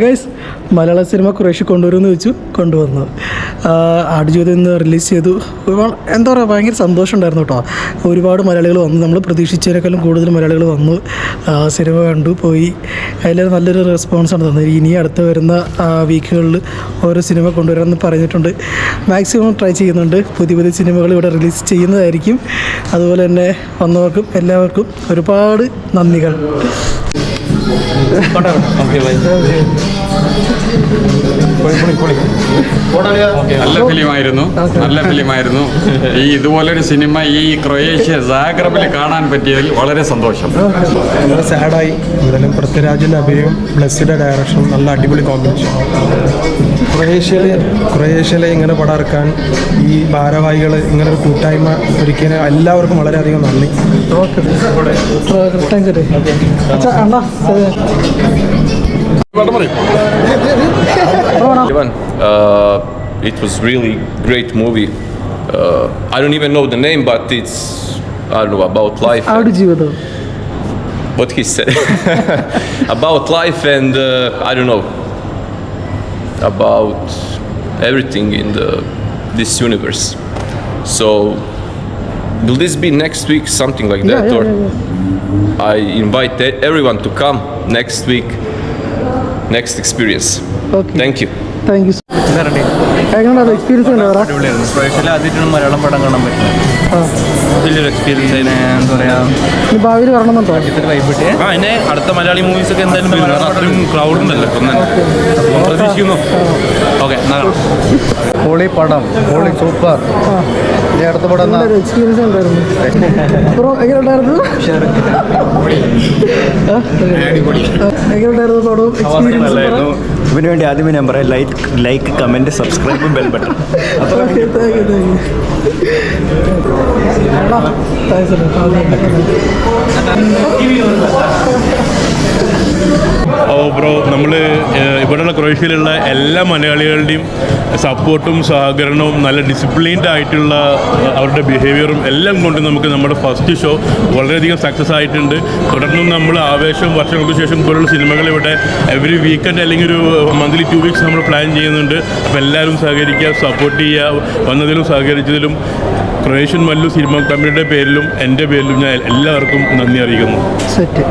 Guys, മലയാള cinema Croatia കൊണ്ടുവരുമെന്ന് വെച്ചു, കൊണ്ടുവന്നു. ആടുജീവിതം ഇന്ന് റിലീസ് ചെയ്തു. എന്താ പറയുക, ഭയങ്കര സന്തോഷം ഉണ്ടായിരുന്നു കേട്ടോ. ഒരുപാട് മലയാളികൾ വന്നു, നമ്മൾ പ്രതീക്ഷിച്ചതിനേക്കാളും കൂടുതൽ മലയാളികൾ വന്നു, സിനിമ കണ്ടു പോയി. അതിൽ നല്ലൊരു റെസ്പോൺസാണ് തന്നത്. ഇനി അടുത്ത് വരുന്ന വീക്കുകളിൽ ഓരോ സിനിമ കൊണ്ടുവരാമെന്ന് പറഞ്ഞിട്ടുണ്ട്. മാക്സിമം ട്രൈ ചെയ്യുന്നുണ്ട്. പുതിയ പുതിയ സിനിമകൾ ഇവിടെ റിലീസ് ചെയ്യുന്നതായിരിക്കും. അതുപോലെ തന്നെ വന്നവർക്കും എല്ലാവർക്കും ഒരുപാട് നന്ദികൾ. നല്ല ഫിലിമായിരുന്നു. ഈ ഇതുപോലൊരു സിനിമ ഈ ക്രൊയേഷ്യ സാഗ്രബിൽ കാണാൻ പറ്റിയതിൽ വളരെ സന്തോഷം. വളരെ സാഡായി. എന്തായാലും പൃഥ്വിരാജിൻ്റെ അഭിനയം, ബ്ലെസ്സിയുടെ ഡയറക്ഷൻ, നല്ല അടിപൊളി കോമ്പിനേഷൻ. ക്രൊയേഷ്യയിലെ ഇങ്ങനെ പടം ഇറക്കാൻ ഈ ഭാരവാഹികൾ ഇങ്ങനെ ഒരു കൂട്ടായ്മ ഒരുക്കിയ എല്ലാവർക്കും വളരെയധികം നന്ദി. It was really great movie. I don't even know the name, but it's, I don't know, about life. Aadujeevitham. What he said about life and I don't know, about everything in this universe. So will this be next week, something like that? Yeah. I invite everyone to come next week, next experience. Okay. Thank you. Thank you. എങ്ങനെയാണ് experience ഉണ്ടാവാ? ക്രൊയേഷ്യയിൽ ആദ്യമായിട്ടാണ് മലയാളം പടം കാണാൻ പറ്റുന്നത്. വലിയൊരു experience. അതിനെ എന്താ പറയുക, ഇനി ഭാവിയിൽ വരണമെന്നുണ്ടോ? അതിനെ അടുത്ത മലയാളി മൂവീസ് ഒക്കെ എന്തായാലും വരും. കാരണം അത്രയും ക്രൗഡ് ഉണ്ടല്ലോ ഇപ്പം തന്നെ. പ്രതീക്ഷിക്കുന്നു. ഓക്കെ, പൊളി പടം, പൊളി സൂപ്പർ. ഇനി അടുത്ത പടം എക്സ്പീരിയൻസ് ഉണ്ടായിരുന്നു. എങ്ങനെ ഉണ്ടായിരുന്നു? എങ്ങനെയുണ്ടായിരുന്നു പടം? എക്സ്പീരിയൻസ് ഇതിനു വേണ്ടി ആദ്യമേ ഞാൻ പറയാം, like comment subscribe bell button. Bro, നമ്മൾ ഇവിടെയുള്ള ക്രൊയേഷ്യയിലുള്ള എല്ലാ മലയാളികളുടെയും സപ്പോർട്ടും സഹകരണവും നല്ല ഡിസിപ്ലിൻഡ് ആയിട്ടുള്ള അവരുടെ ബിഹേവിയറും എല്ലാം കൊണ്ട് നമുക്ക് നമ്മുടെ ഫസ്റ്റ് ഷോ വളരെയധികം സക്സസ് ആയിട്ടുണ്ട്. തുടർന്നും നമ്മൾ ആവേശം വർഷങ്ങൾക്ക് ശേഷം ഇപ്പോഴുള്ള സിനിമകൾ ഇവിടെ എവറി വീക്കെൻഡ് അല്ലെങ്കിൽ ഒരു മന്ത്ലി 2 വീക്സ് നമ്മൾ പ്ലാൻ ചെയ്യുന്നുണ്ട്. അപ്പോൾ എല്ലാവരും സഹകരിക്കുക, സപ്പോർട്ട് ചെയ്യുക. വന്നതിലും സഹകരിച്ചതിലും ക്രൊയേഷ്യൻ മല്ലു സിനിമ കമ്പനിയുടെ പേരിലും എൻ്റെ പേരിലും ഞാൻ എല്ലാവർക്കും നന്ദി അറിയിക്കുന്നു. സെറ്റ്.